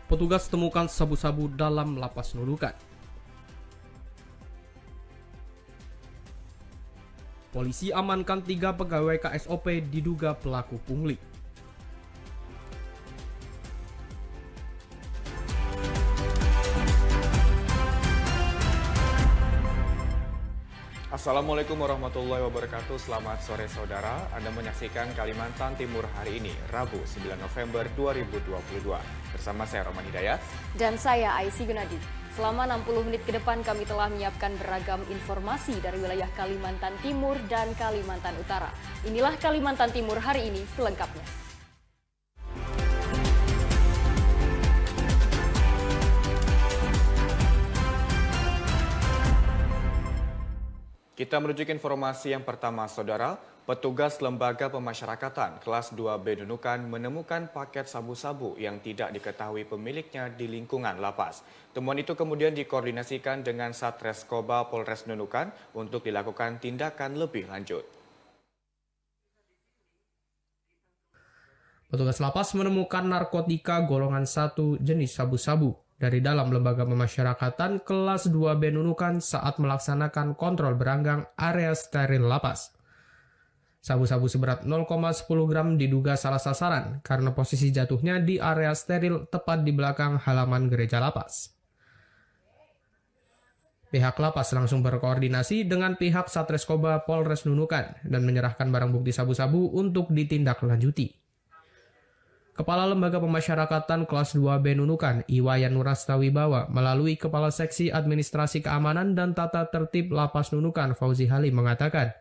Petugas temukan sabu-sabu dalam lapas Nunukan. Polisi amankan 3 pegawai KSOP diduga pelaku pungli. Assalamualaikum warahmatullahi wabarakatuh. Selamat sore saudara. Anda menyaksikan Kalimantan Timur hari ini, Rabu 9 November 2022. Bersama saya Roman Hidayat. Dan saya Aisy Gunadi. Selama 60 menit ke depan kami telah menyiapkan beragam informasi dari wilayah Kalimantan Timur dan Kalimantan Utara. Inilah Kalimantan Timur hari ini selengkapnya. Kita menuju ke informasi yang pertama, saudara. Petugas Lembaga Pemasyarakatan kelas 2B Nunukan menemukan paket sabu-sabu yang tidak diketahui pemiliknya di lingkungan lapas. Temuan itu kemudian dikoordinasikan dengan Satreskoba Polres Nunukan untuk dilakukan tindakan lebih lanjut. Petugas lapas menemukan narkotika golongan 1 jenis sabu-sabu dari dalam Lembaga Pemasyarakatan kelas 2B Nunukan saat melaksanakan kontrol beranggang area steril lapas. Sabu-sabu seberat 0,10 gram diduga salah sasaran karena posisi jatuhnya di area steril tepat di belakang halaman gereja lapas. Pihak lapas langsung berkoordinasi dengan pihak Satreskoba Polres Nunukan dan menyerahkan barang bukti sabu-sabu untuk ditindaklanjuti. Kepala Lembaga Pemasyarakatan kelas 2B Nunukan, Iwayan Nurastawibawa, melalui Kepala Seksi Administrasi Keamanan dan Tata Tertib Lapas Nunukan, Fauzi Halim, mengatakan,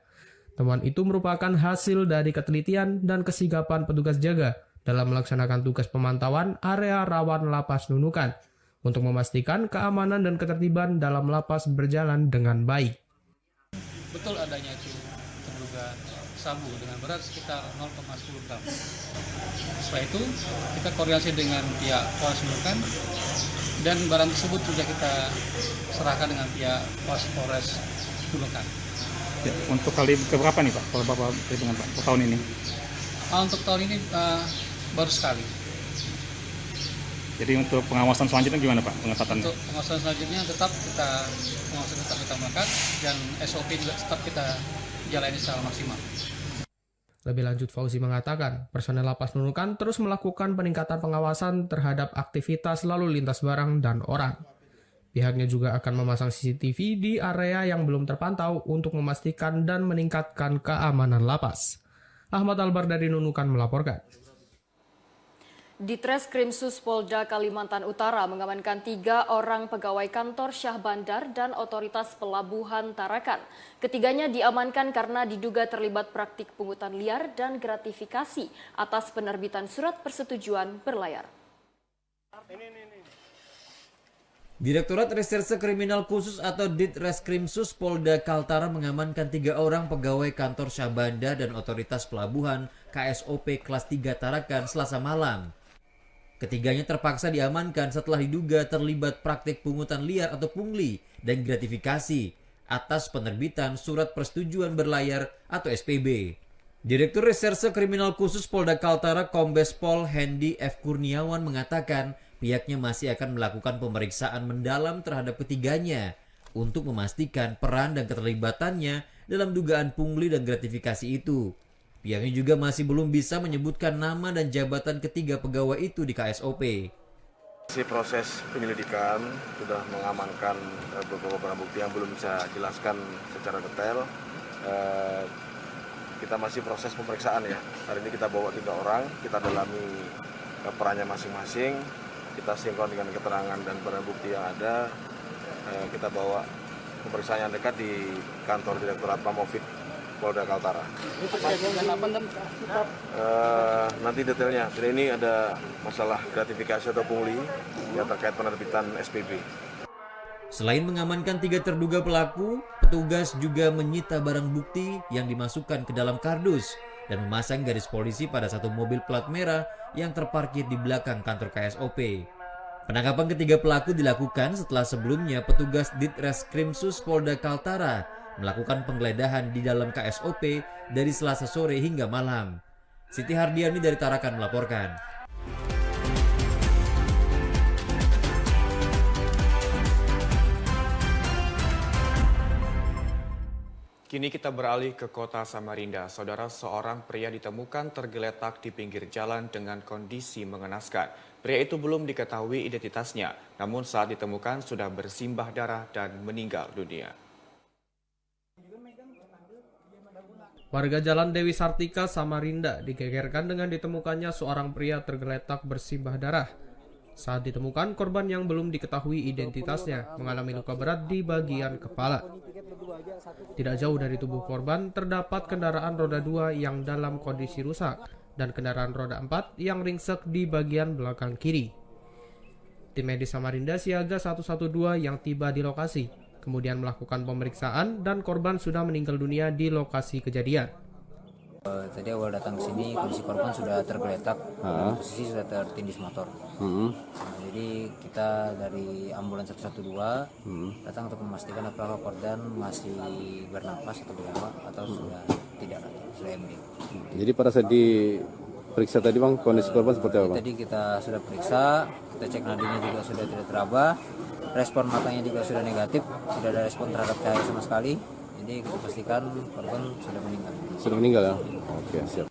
temuan itu merupakan hasil dari ketelitian dan kesigapan petugas jaga dalam melaksanakan tugas pemantauan area rawan lapas Nunukan untuk memastikan keamanan dan ketertiban dalam lapas berjalan dengan baik. Betul adanya itu terduga sabu dengan berat sekitar 0,10 gram. Setelah itu kita koordinasi dengan pihak Polres Nunukan dan barang tersebut sudah kita serahkan dengan pihak Polres Nunukan. Ya, untuk kali keberapa nih Pak, kalau Bapak hitungan Pak, tahun ini? Untuk tahun ini baru sekali. Jadi untuk pengawasan selanjutnya gimana Pak, pengetatannya? Untuk pengawasan selanjutnya tetap kita melakukan dan SOP juga tetap kita jalani secara maksimal. Lebih lanjut, Fauzi mengatakan, personel lapas Nunukan terus melakukan peningkatan pengawasan terhadap aktivitas lalu lintas barang dan orang. Pihaknya juga akan memasang CCTV di area yang belum terpantau untuk memastikan dan meningkatkan keamanan lapas. Ahmad Albar dari Nunukan melaporkan. Ditreskrimsus Polda Kalimantan Utara mengamankan 3 orang pegawai kantor Syah Bandar dan Otoritas Pelabuhan Tarakan. Ketiganya diamankan karena diduga terlibat praktik pungutan liar dan gratifikasi atas penerbitan surat persetujuan berlayar. Direktorat Reserse Kriminal Khusus atau Ditreskrimsus Polda Kaltara mengamankan 3 orang pegawai kantor Syah Bandar dan Otoritas Pelabuhan KSOP kelas 3 Tarakan Selasa malam. Ketiganya terpaksa diamankan setelah diduga terlibat praktik pungutan liar atau pungli dan gratifikasi atas penerbitan surat persetujuan berlayar atau SPB. Direktur Reserse Kriminal Khusus Polda Kaltara Kombes Pol Hendy F. Kurniawan mengatakan pihaknya masih akan melakukan pemeriksaan mendalam terhadap ketiganya untuk memastikan peran dan keterlibatannya dalam dugaan pungli dan gratifikasi itu. Pihaknya juga masih belum bisa menyebutkan nama dan jabatan ketiga pegawai itu di KSOP. Masih proses penyelidikan, sudah mengamankan beberapa barang bukti yang belum bisa jelaskan secara detail. Kita masih proses pemeriksaan ya. Hari ini kita bawa 3 orang, kita dalami perannya masing-masing. Kita sinkron dengan keterangan dan barang bukti yang ada. Kita bawa pemeriksaan yang dekat di kantor Direktorat Pamovit Polda Kaltara. Nanti detailnya. Jadi ini ada masalah gratifikasi atau pungli yang terkait penerbitan SPB. Selain mengamankan 3 terduga pelaku, petugas juga menyita barang bukti yang dimasukkan ke dalam kardus dan memasang garis polisi pada satu mobil plat merah yang terparkir di belakang kantor KSOP. Penangkapan ketiga pelaku dilakukan setelah sebelumnya petugas Ditreskrimsus Polda Kaltara melakukan penggeledahan di dalam KSOP dari Selasa sore hingga malam. Siti Hardiani dari Tarakan melaporkan. Kini kita beralih ke kota Samarinda. Saudara, seorang pria ditemukan tergeletak di pinggir jalan dengan kondisi mengenaskan. Pria itu belum diketahui identitasnya, namun saat ditemukan sudah bersimbah darah dan meninggal dunia. Warga Jalan Dewi Sartika, Samarinda digegerkan dengan ditemukannya seorang pria tergeletak bersimbah darah. Saat ditemukan, korban yang belum diketahui identitasnya mengalami luka berat di bagian kepala. Tidak jauh dari tubuh korban terdapat kendaraan roda 2 yang dalam kondisi rusak dan kendaraan roda 4 yang ringsek di bagian belakang kiri. Tim medis Samarinda Siaga 112 yang tiba di lokasi kemudian melakukan pemeriksaan dan korban sudah meninggal dunia di lokasi kejadian. Tadi awal datang ke sini kondisi korban sudah tergeletak, posisi sudah tertindis motor. Nah, jadi kita dari ambulans 112 datang untuk memastikan apakah korban masih bernapas atau bernyawa atau sudah tidak, sudah MD. Jadi pada saat diperiksa tadi bang, kondisi korban seperti apa bang? Tadi kita sudah periksa, kita cek nadinya juga sudah tidak teraba, respon matanya juga sudah negatif, tidak ada respon terhadap cahaya sama sekali. Jadi kita pastikan korban sudah meninggal. Sudah meninggal ya? Oke, siap.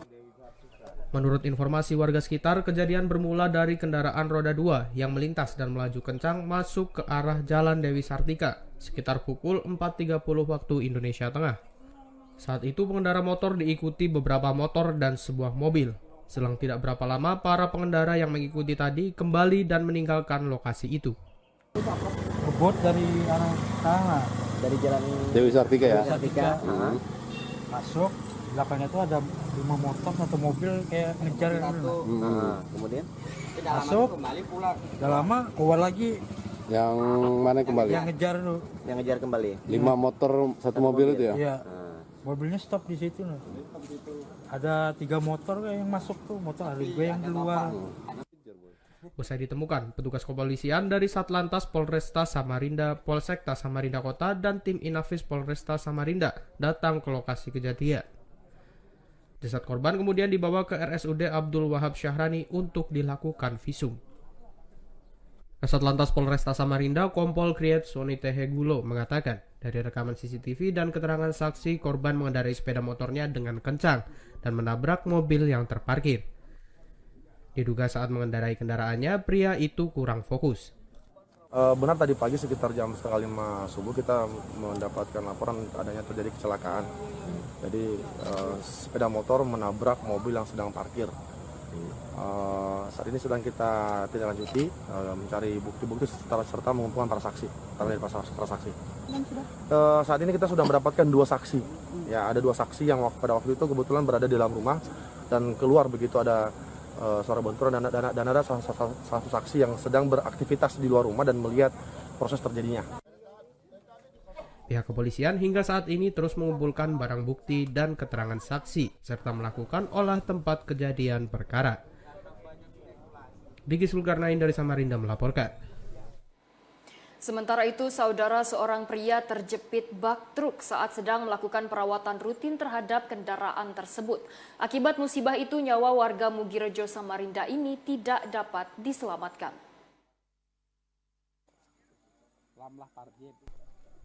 Menurut informasi warga sekitar, kejadian bermula dari kendaraan roda 2 yang melintas dan melaju kencang masuk ke arah Jalan Dewi Sartika sekitar pukul 4.30 waktu Indonesia Tengah. Saat itu pengendara motor diikuti beberapa motor dan sebuah mobil. Selang tidak berapa lama, para pengendara yang mengikuti tadi kembali dan meninggalkan lokasi itu. Ngebut dari arah sana, Dari jalan Dewi Sartika ya? Sartika. masuk, belakangnya itu ada 5 motor, 1 mobil kayak ngejar. Kemudian Masuk, udah lama, keluar lagi, Yang mana kembali? yang ngejar tuh. yang ngejar kembali. 5 motor, 1 mobil itu ya? Iya, mobilnya stop di situ. Nah. Ada 3 motor yang masuk tuh, motor ada juga yang di luar. Usai ditemukan, petugas kepolisian dari Satlantas Polresta Samarinda, Polsekta Samarinda Kota, dan tim Inafis Polresta Samarinda datang ke lokasi kejadian. Jasad korban kemudian dibawa ke RSUD Abdul Wahab Syahrani untuk dilakukan visum. Satlantas Polresta Samarinda, Kompol Kriet Soni Tehegulo mengatakan, dari rekaman CCTV dan keterangan saksi, korban mengendarai sepeda motornya dengan kencang dan menabrak mobil yang terparkir. Diduga saat mengendarai kendaraannya, pria itu kurang fokus. Benar tadi pagi sekitar jam 4:30 subuh kita mendapatkan laporan adanya terjadi kecelakaan. Jadi sepeda motor menabrak mobil yang sedang parkir. Saat ini sedang kita tindak lanjuti mencari bukti-bukti serta mengumpulkan para saksi. Para saksi. Saat ini kita sudah mendapatkan 2 saksi. Ya, ada 2 saksi yang pada waktu itu kebetulan berada di dalam rumah dan keluar begitu ada suara benturan dan ada satu saksi yang sedang beraktivitas di luar rumah dan melihat proses terjadinya. Pihak kepolisian hingga saat ini terus mengumpulkan barang bukti dan keterangan saksi serta melakukan olah tempat kejadian perkara. Diki Zulkarnain dari Samarinda melaporkan. Sementara itu, saudara, seorang pria terjepit bak truk saat sedang melakukan perawatan rutin terhadap kendaraan tersebut. Akibat musibah itu, nyawa warga Mugirejo Samarinda ini tidak dapat diselamatkan.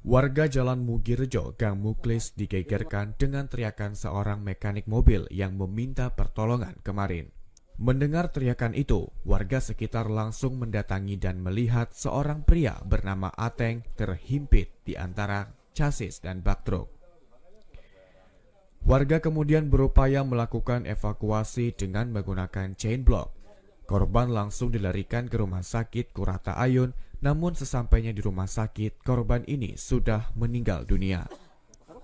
Warga Jalan Mugirejo, Gang Muklis digegerkan dengan teriakan seorang mekanik mobil yang meminta pertolongan kemarin. Mendengar teriakan itu, warga sekitar langsung mendatangi dan melihat seorang pria bernama Ateng terhimpit di antara chassis dan bak truk. Warga kemudian berupaya melakukan evakuasi dengan menggunakan chain block. Korban langsung dilarikan ke Rumah Sakit Kurata Ayun, namun sesampainya di rumah sakit, korban ini sudah meninggal dunia.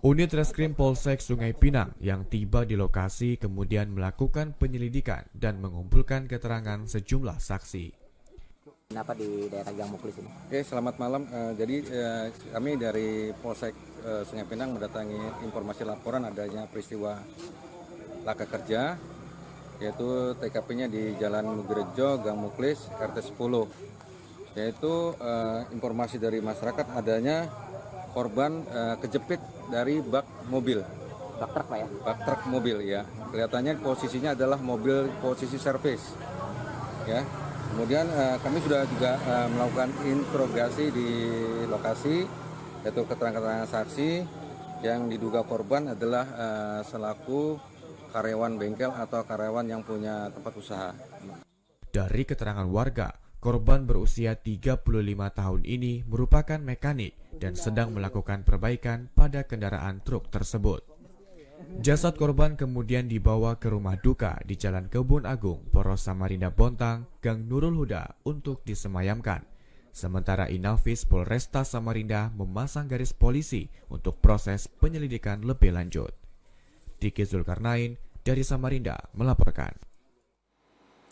Unit Reskrim Polsek Sungai Pinang yang tiba di lokasi kemudian melakukan penyelidikan dan mengumpulkan keterangan sejumlah saksi. Kenapa di daerah Gang Muklis ini? Oke, selamat malam. Jadi kami dari Polsek Sungai Pinang mendatangi informasi laporan adanya peristiwa laka kerja, yaitu TKP-nya di Jalan Mugirejo, Gang Muklis, RT 10. Yaitu informasi dari masyarakat adanya korban kejepit dari bak mobil. Bak truk Pak ya? Bak truk mobil ya. Kelihatannya posisinya adalah mobil posisi servis. Ya. Kemudian kami sudah juga melakukan interogasi di lokasi, yaitu keterangan-keterangan saksi yang diduga korban adalah selaku karyawan bengkel atau karyawan yang punya tempat usaha. Dari keterangan warga, korban berusia 35 tahun ini merupakan mekanik dan sedang melakukan perbaikan pada kendaraan truk tersebut. Jasad korban kemudian dibawa ke rumah duka di Jalan Kebun Agung, Poros Samarinda Bontang, Gang Nurul Huda untuk disemayamkan. Sementara Inafis Polresta Samarinda memasang garis polisi untuk proses penyelidikan lebih lanjut. Diki Zulkarnain dari Samarinda melaporkan.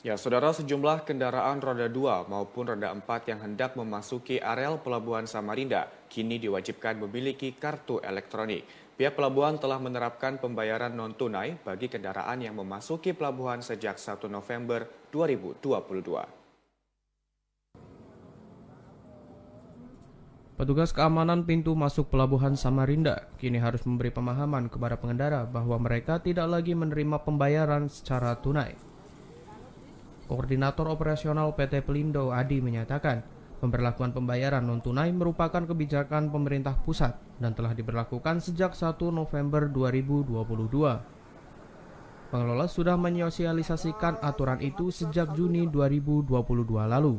Ya, saudara, sejumlah kendaraan roda 2 maupun roda 4 yang hendak memasuki areal Pelabuhan Samarinda kini diwajibkan memiliki kartu elektronik. Pihak pelabuhan telah menerapkan pembayaran non-tunai bagi kendaraan yang memasuki pelabuhan sejak 1 November 2022. Petugas keamanan pintu masuk Pelabuhan Samarinda kini harus memberi pemahaman kepada pengendara bahwa mereka tidak lagi menerima pembayaran secara tunai. Koordinator Operasional PT Pelindo Adi menyatakan, pemberlakuan pembayaran non-tunai merupakan kebijakan pemerintah pusat dan telah diberlakukan sejak 1 November 2022. Pengelola sudah menyosialisasikan aturan itu sejak Juni 2022 lalu.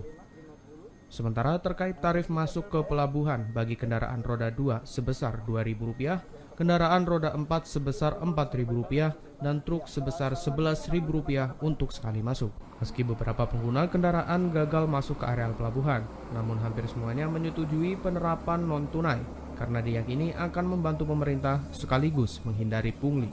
Sementara terkait tarif masuk ke pelabuhan bagi kendaraan roda 2 sebesar Rp2.000, kendaraan roda 4 sebesar Rp4.000, dan truk sebesar Rp11.000 untuk sekali masuk. Meski beberapa pengguna kendaraan gagal masuk ke areal pelabuhan, namun hampir semuanya menyetujui penerapan non-tunai karena diyakini akan membantu pemerintah sekaligus menghindari pungli.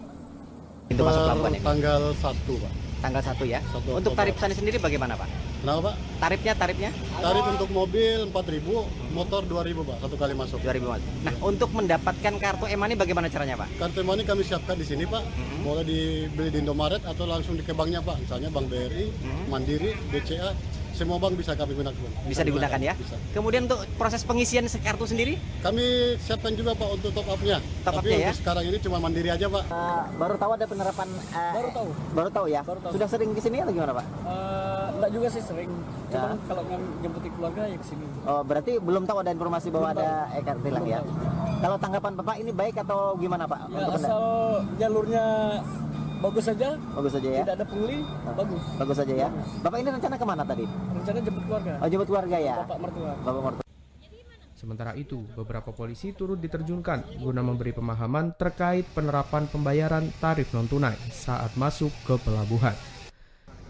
Pintu masuk pelabuhan ini? Tanggal 1, Pak. Tanggal 1 ya? Untuk tarif sana sendiri bagaimana, Pak? Kenapa, Pak? Tarifnya? Tarif untuk mobil 4.000, motor 2.000, Pak, satu kali masuk. 2.000 masuk. Nah, untuk mendapatkan kartu e-money bagaimana caranya, Pak? Kartu e-money kami siapkan di sini, Pak. Boleh dibeli di Indomaret atau langsung di ke banknya, Pak. Misalnya Bank BRI, Mandiri, BCA, semua bank bisa kami gunakan. Bisa digunakan ya? Bisa. Kemudian untuk proses pengisian kartu sendiri? Kami siapkan juga, Pak, untuk top up-nya. Tapi untuk sekarang ini cuma Mandiri aja, Pak. Baru tahu ada penerapan? Baru tahu ya? Baru tahu. Sudah sering kesini atau gimana, Pak? Enggak juga sih sering. Cuma kalau jemput keluarga ya kesini. Oh, berarti belum tahu ada informasi bahwa ada e-tilang ya? Kalau tanggapan Bapak ini baik atau gimana, Pak? Ya, asal jalurnya bagus saja. Bagus saja ya? Tidak ada pungli, bagus. Bagus saja ya? Bapak ini rencana kemana tadi? Rencana jemput keluarga. Oh, jemput keluarga ya? Bapak mertua. Bapak mertua. Sementara itu, beberapa polisi turut diterjunkan guna memberi pemahaman terkait penerapan pembayaran tarif non-tunai saat masuk ke pelabuhan.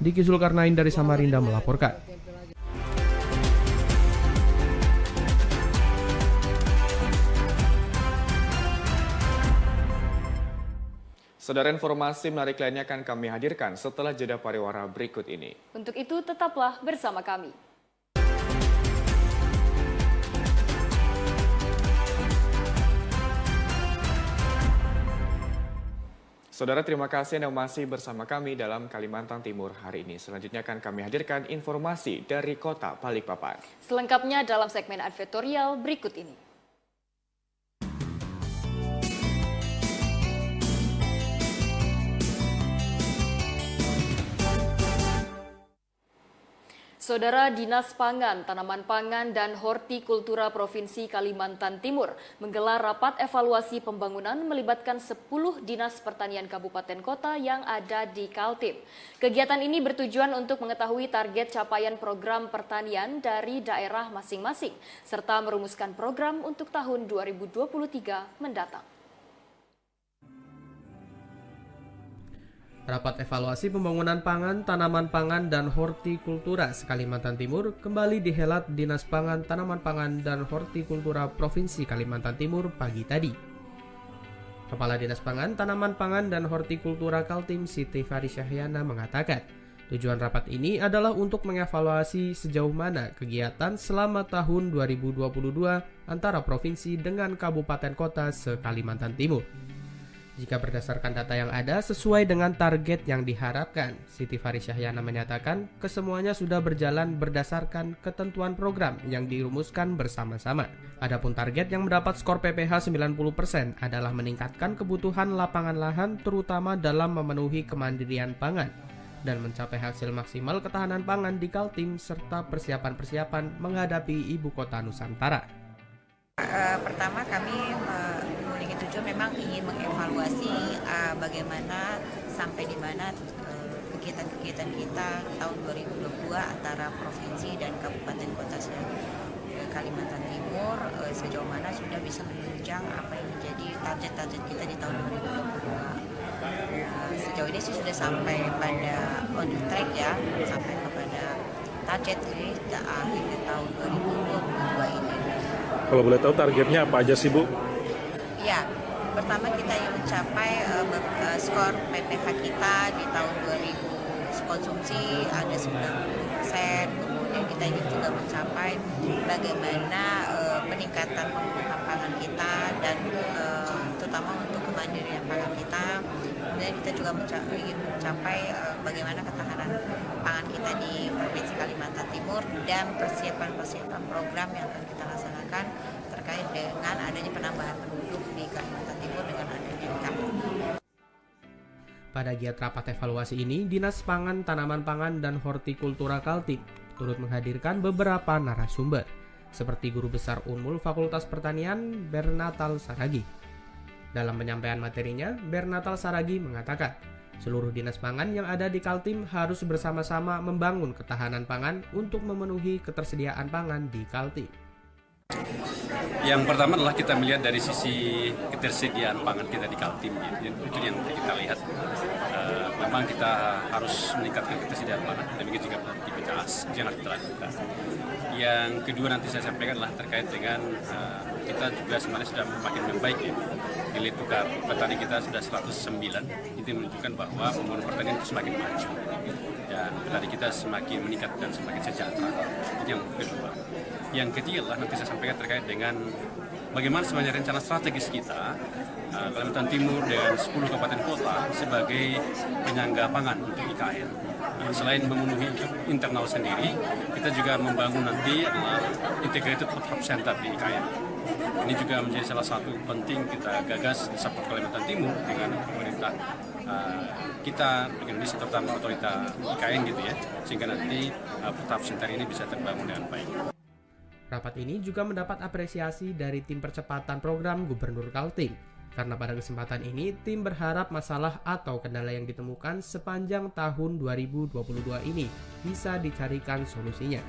Diki Zulkarnain dari Samarinda melaporkan. Saudara, informasi menarik lainnya akan kami hadirkan setelah jeda pariwara berikut ini. Untuk itu, tetaplah bersama kami. Saudara, terima kasih Anda masih bersama kami dalam Kalimantan Timur hari ini. Selanjutnya akan kami hadirkan informasi dari Kota Balikpapan. Selengkapnya dalam segmen advertorial berikut ini. Saudara, Dinas Pangan, Tanaman Pangan, dan Hortikultura Provinsi Kalimantan Timur menggelar rapat evaluasi pembangunan melibatkan 10 dinas pertanian kabupaten kota yang ada di Kaltim. Kegiatan ini bertujuan untuk mengetahui target capaian program pertanian dari daerah masing-masing, serta merumuskan program untuk tahun 2023 mendatang. Rapat evaluasi pembangunan pangan, tanaman pangan, dan hortikultura se-Kalimantan Timur kembali dihelat Dinas Pangan, Tanaman Pangan, dan Hortikultura Provinsi Kalimantan Timur pagi tadi. Kepala Dinas Pangan, Tanaman Pangan, dan Hortikultura Kaltim Siti Farisyahyana mengatakan, tujuan rapat ini adalah untuk mengevaluasi sejauh mana kegiatan selama tahun 2022 antara provinsi dengan kabupaten kota se-Kalimantan Timur. Jika berdasarkan data yang ada sesuai dengan target yang diharapkan, Siti Farisyahyana menyatakan kesemuanya sudah berjalan berdasarkan ketentuan program yang dirumuskan bersama-sama. Adapun target yang mendapat skor PPH 90% adalah meningkatkan kebutuhan lapangan lahan terutama dalam memenuhi kemandirian pangan dan mencapai hasil maksimal ketahanan pangan di Kaltim serta persiapan-persiapan menghadapi ibu kota Nusantara. Pertama kami memiliki muncul memang ingin mengevaluasi bagaimana sampai di mana kegiatan-kegiatan kita tahun 2022 antara provinsi dan kabupaten kota Kalimantan Timur, sejauh mana sudah bisa menunjang apa yang menjadi target-target kita di tahun 2022. Sejauh ini sih sudah sampai pada on the track ya, sampai kepada target kita akhir tahun 2022 ini. Kalau boleh tahu targetnya apa aja sih Bu? Ya, pertama kita yang mencapai skor PPH kita di tahun 2000 konsumsi ada 90%, kemudian kita ingin juga mencapai bagaimana peningkatan penggunaan pangan kita dan terutama untuk kemandirian pangan kita. Kemudian kita juga ingin mencapai bagaimana ketahanan pangan kita di Provinsi Kalimantan Timur dan persiapan program yang akan kita laksanakan terkait dengan adanya penambahan penduduk di Kalimantan Timur dengan adanya IKP. Pada giat rapat evaluasi ini, Dinas Pangan, Tanaman Pangan, dan Hortikultura Kaltim turut menghadirkan beberapa narasumber, seperti Guru Besar Unmul Fakultas Pertanian Bernatal Saragi. Dalam penyampaian materinya, Bernatal Saragi mengatakan, seluruh dinas pangan yang ada di Kaltim harus bersama-sama membangun ketahanan pangan untuk memenuhi ketersediaan pangan di Kaltim. Yang pertama adalah kita melihat dari sisi ketersediaan pangan kita di Kaltim, itu yang kita lihat. Memang kita harus meningkatkan ketersediaan pangan, demikian juga produktivitas, itu yang harus kita lakukan. Yang kedua nanti saya sampaikan adalah terkait dengan kita juga sebenarnya sudah makin membaik ya. Nilai tukar petani kita sudah 109, itu menunjukkan bahwa pembangunan pertanian itu semakin maju dan petani kita semakin meningkat dan semakin sejahtera. Itu yang kedua. Yang ketiga adalah nanti saya sampaikan terkait dengan bagaimana sebenarnya rencana strategis kita Kalimantan Timur dengan 10 kabupaten kota sebagai penyangga pangan untuk IKN. Selain memenuhi internal sendiri, kita juga membangun nanti integrated food hub center di IKN. Ini juga menjadi salah satu penting kita gagas di support Kalimantan Timur dengan pemerintah kita dengan Indonesia, terutama otorita IKN gitu ya, sehingga nanti food hub center ini bisa terbangun dengan baik. Rapat ini juga mendapat apresiasi dari tim percepatan program Gubernur Kaltim, karena pada kesempatan ini tim berharap masalah atau kendala yang ditemukan sepanjang tahun 2022 ini bisa dicarikan solusinya.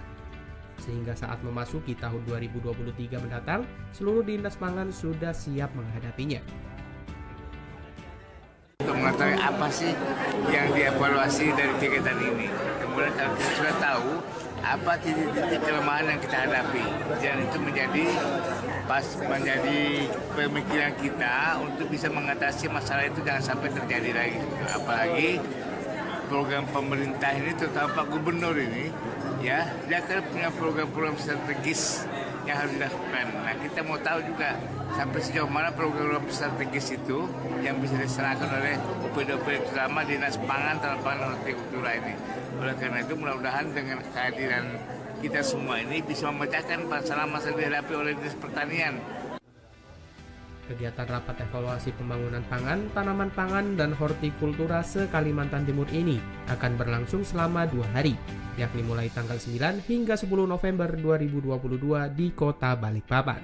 Sehingga saat memasuki tahun 2023 mendatang, seluruh dinas pangan sudah siap menghadapinya. Untuk mengetahui apa sih yang dievaluasi dari kegiatan ini. Kemudian kalau kita sudah tahu apa titik-titik kelemahan yang kita hadapi, dan itu menjadi pemikiran kita untuk bisa mengatasi masalah itu jangan sampai terjadi lagi. Apalagi program pemerintah ini, terutama Pak Gubernur ini, ya dia akan punya program-program strategis yang harus dilakukan. Nah, kita mau tahu juga sampai sejauh mana program strategis itu yang bisa dilaksanakan oleh OPD-OPD, terutama Dinas Pangan, Tanaman Pangan, dan Hortikultura ini. Oleh karena itu, mudah-mudahan dengan kehadiran kita semua ini bisa memecahkan masalah-masalah dihadapi oleh Dinas Pertanian. Kegiatan rapat evaluasi pembangunan pangan, tanaman pangan, dan hortikultura se-Kalimantan Timur ini akan berlangsung selama 2 hari, yakni mulai tanggal 9 hingga 10 November 2022 di Kota Balikpapan.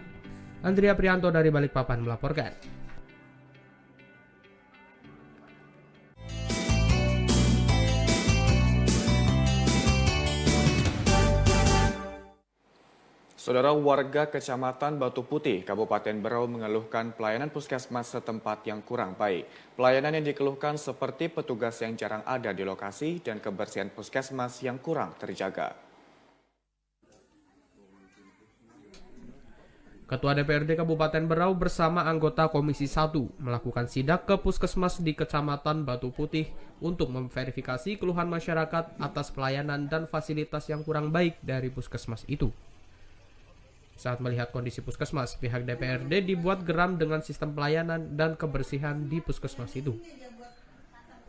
Andrea Prianto dari Balikpapan melaporkan. Saudara, warga Kecamatan Batu Putih, Kabupaten Berau mengeluhkan pelayanan puskesmas setempat yang kurang baik. Pelayanan yang dikeluhkan seperti petugas yang jarang ada di lokasi dan kebersihan puskesmas yang kurang terjaga. Ketua DPRD Kabupaten Berau bersama anggota Komisi 1 melakukan sidak ke puskesmas di Kecamatan Batu Putih untuk memverifikasi keluhan masyarakat atas pelayanan dan fasilitas yang kurang baik dari puskesmas itu. Saat melihat kondisi puskesmas, pihak DPRD dibuat geram dengan sistem pelayanan dan kebersihan di puskesmas itu.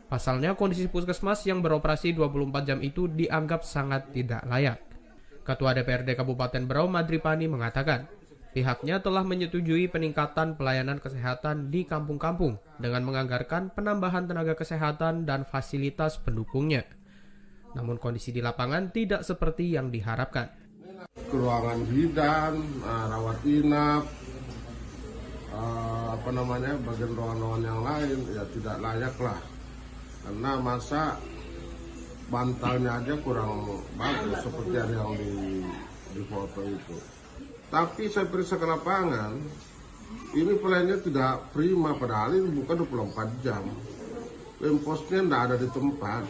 Pasalnya, kondisi puskesmas yang beroperasi 24 jam itu dianggap sangat tidak layak. Ketua DPRD Kabupaten Berau, Madripani, mengatakan, pihaknya telah menyetujui peningkatan pelayanan kesehatan di kampung-kampung dengan menganggarkan penambahan tenaga kesehatan dan fasilitas pendukungnya. Namun kondisi di lapangan tidak seperti yang diharapkan. Ruangan bidan, rawat inap, bagian ruangan yang lain ya tidak layak lah, karena masa bantalnya aja kurang bagus seperti yang di foto itu. Tapi saya periksa ke lapangan, ini pelayannya tidak prima, padahal ini bukan 24 jam. Lemposnya tidak ada di tempat.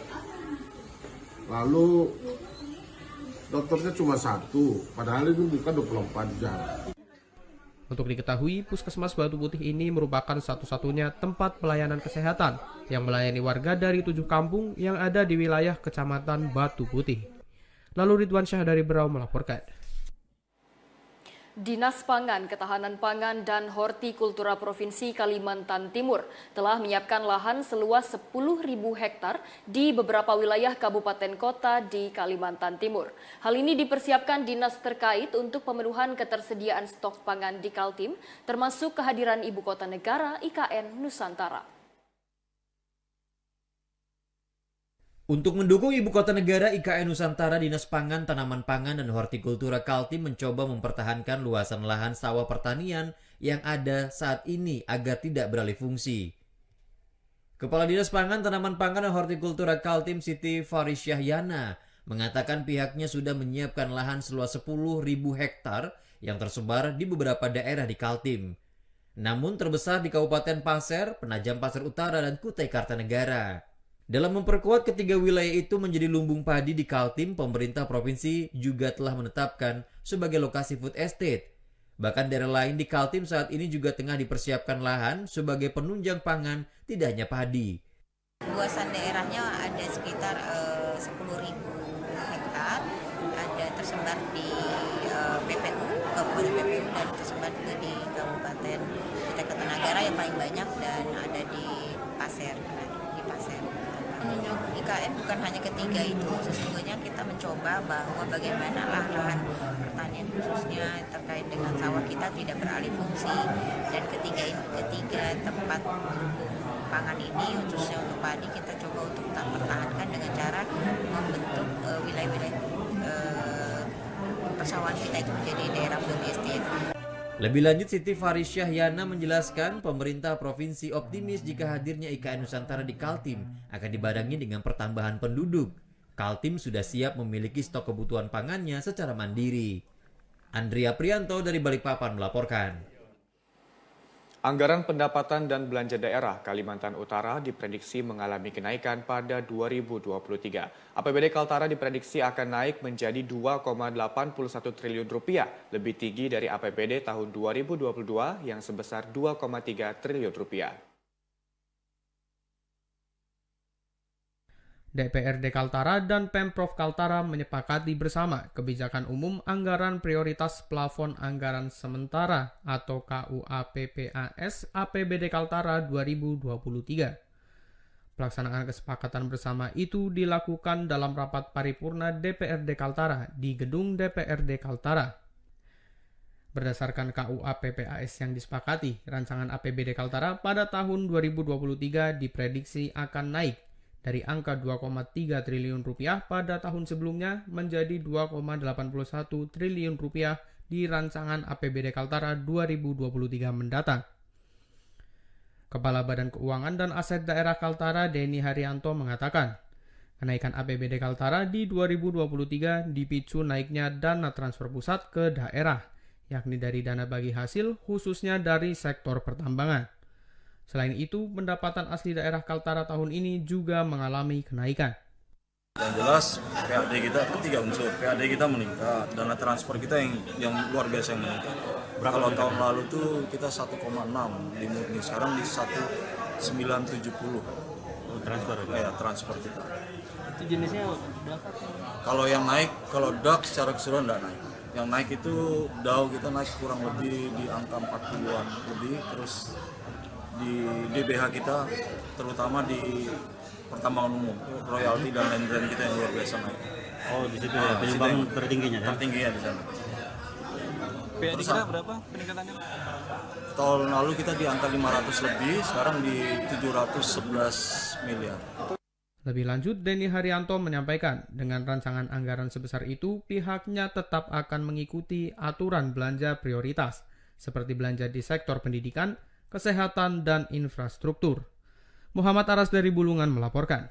Lalu dokternya cuma satu, padahal ini bukan 24 jam. Untuk diketahui, Puskesmas Batu Putih ini merupakan satu-satunya tempat pelayanan kesehatan yang melayani warga dari 7 kampung yang ada di wilayah Kecamatan Batu Putih. Lalu Ridwan Syah dari Berau melaporkan. Dinas Pangan, Ketahanan Pangan, dan Hortikultura Provinsi Kalimantan Timur telah menyiapkan lahan seluas 10.000 hektar di beberapa wilayah kabupaten kota di Kalimantan Timur. Hal ini dipersiapkan dinas terkait untuk pemenuhan ketersediaan stok pangan di Kaltim, termasuk kehadiran Ibu Kota Negara IKN Nusantara. Untuk mendukung Ibu Kota Negara IKN Nusantara, Dinas Pangan, Tanaman Pangan, dan Hortikultura Kaltim mencoba mempertahankan luasan lahan sawah pertanian yang ada saat ini agar tidak beralih fungsi. Kepala Dinas Pangan, Tanaman Pangan, dan Hortikultura Kaltim Siti Farisyahyana mengatakan pihaknya sudah menyiapkan lahan seluas 10.000 hektar yang tersebar di beberapa daerah di Kaltim. Namun terbesar di Kabupaten Pasir, Penajam Pasir Utara, dan Kutai Kartanegara. Dalam memperkuat ketiga wilayah itu menjadi lumbung padi di Kaltim, pemerintah provinsi juga telah menetapkan sebagai lokasi food estate. Bahkan daerah lain di Kaltim saat ini juga tengah dipersiapkan lahan sebagai penunjang pangan, tidak hanya padi. Luasan daerahnya ada sekitar 10.000 hektar, ada tersebar di PPU, Kabupaten PPU, dan tersebar juga di Kabupaten Kutai Kartanegara yang paling banyak, dan ada di Pasir. Menunjuk IKN bukan hanya ketiga itu, sesungguhnya kita mencoba bahwa bagaimana lahan pertanian khususnya terkait dengan sawah kita tidak beralih fungsi, dan ketiga tempat pangan ini khususnya untuk padi kita coba untuk pertahankan dengan cara membentuk wilayah-wilayah persawahan kita itu menjadi daerah food estate. Lebih lanjut, Siti Farisyahyana menjelaskan pemerintah provinsi optimis jika hadirnya IKN Nusantara di Kaltim akan dibarengi dengan pertambahan penduduk. Kaltim sudah siap memiliki stok kebutuhan pangannya secara mandiri. Andrea Prianto dari Balikpapan melaporkan. Anggaran pendapatan dan belanja daerah Kalimantan Utara diprediksi mengalami kenaikan pada 2023. APBD Kaltara diprediksi akan naik menjadi 2,81 triliun rupiah, lebih tinggi dari APBD tahun 2022 yang sebesar 2,3 triliun rupiah. DPRD Kaltara dan Pemprov Kaltara menyepakati bersama kebijakan umum anggaran prioritas plafon anggaran sementara atau KUAPPAS APBD Kaltara 2023. Pelaksanaan kesepakatan bersama itu dilakukan dalam rapat paripurna DPRD Kaltara di gedung DPRD Kaltara. Berdasarkan KUAPPAS yang disepakati, rancangan APBD Kaltara pada tahun 2023 diprediksi akan naik dari angka 2,3 triliun rupiah pada tahun sebelumnya menjadi 2,81 triliun rupiah di rancangan APBD Kaltara 2023 mendatang. Kepala Badan Keuangan dan Aset Daerah Kaltara Denny Haryanto mengatakan, kenaikan APBD Kaltara di 2023 dipicu naiknya dana transfer pusat ke daerah, yakni dari dana bagi hasil khususnya dari sektor pertambangan. Selain itu, pendapatan asli daerah Kaltara tahun ini juga mengalami kenaikan. Yang jelas, PAD kita kan 3 unsur. PAD kita meningkat, dana transfer kita yang luar biasa yang meningkat. Kalau tahun lalu tuh kita 1,6 di murni, sekarang di 1,970. Transfer ya, transfer kita. Itu jenisnya berapa? Kalau yang naik, kalau DAK secara keseluruhan tidak naik. Yang naik itu DAO kita naik kurang lebih di angka 40-an lebih, terus di DBH kita terutama di pertambangan umum, royalti dan lain-lain kita yang luar biasa naik. Oh, di situ ya, penyumbang tertingginya ya? Tertingginya di sana. PAD kita berapa peningkatannya? Tahun lalu kita di angka 500 lebih, sekarang di 711 miliar. Lebih lanjut, Denny Haryanto menyampaikan, dengan rancangan anggaran sebesar itu, pihaknya tetap akan mengikuti aturan belanja prioritas, seperti belanja di sektor pendidikan, kesehatan, dan infrastruktur. Muhammad Aras dari Bulungan melaporkan.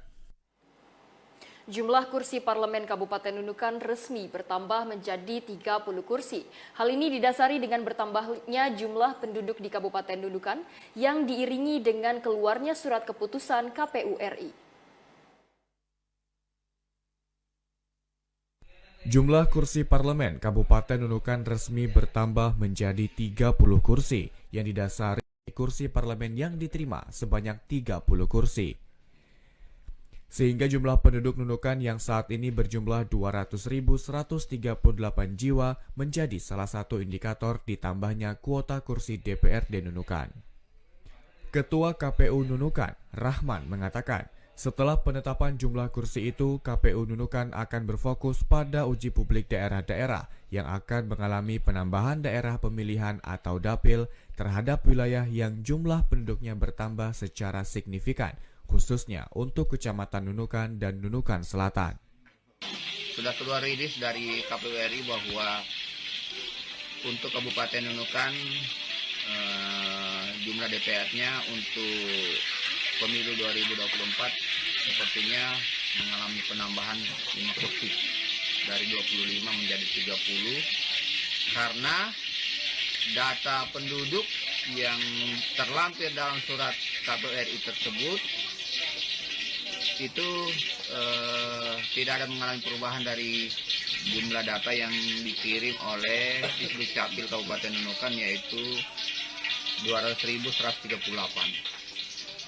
Jumlah kursi parlemen Kabupaten Nunukan resmi bertambah menjadi 30 kursi. Hal ini didasari dengan bertambahnya jumlah penduduk di Kabupaten Nunukan yang diiringi dengan keluarnya surat keputusan KPU RI. Jumlah kursi parlemen Kabupaten Nunukan resmi bertambah menjadi 30 kursi yang didasari kursi parlemen yang diterima sebanyak 30 kursi. Sehingga jumlah penduduk Nunukan yang saat ini berjumlah 200.138 jiwa menjadi salah satu indikator ditambahnya kuota kursi DPRD Nunukan. Ketua KPU Nunukan, Rahman, mengatakan, setelah penetapan jumlah kursi itu, KPU Nunukan akan berfokus pada uji publik daerah-daerah yang akan mengalami penambahan daerah pemilihan atau dapil terhadap wilayah yang jumlah penduduknya bertambah secara signifikan, khususnya untuk Kecamatan Nunukan dan Nunukan Selatan. Sudah keluar rilis dari KPU RI bahwa untuk Kabupaten Nunukan jumlah DPR-nya untuk pemilu 2024 sepertinya mengalami penambahan 5 kursi dari 25 menjadi 30 karena data penduduk yang terlampir dalam surat KPU RI tersebut itu tidak ada mengalami perubahan dari jumlah data yang dikirim oleh Disdukcapil Kabupaten Nunukan yaitu 200.138.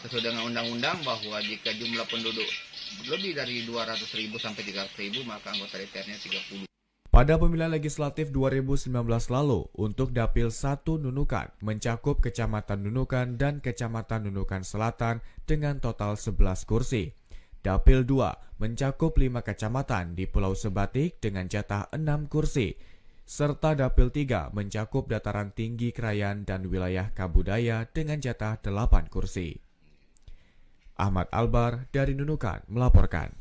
Sesuai dengan undang-undang bahwa jika jumlah penduduk lebih dari 200.000 sampai 300.000 maka anggota DPR-nya 30. Pada pemilihan legislatif 2019 lalu, untuk Dapil 1 Nunukan mencakup Kecamatan Nunukan dan Kecamatan Nunukan Selatan dengan total 11 kursi. Dapil 2 mencakup 5 kecamatan di Pulau Sebatik dengan jatah 6 kursi, serta Dapil 3 mencakup dataran tinggi Krayan dan wilayah Kabudaya dengan jatah 8 kursi. Ahmad Albar dari Nunukan melaporkan.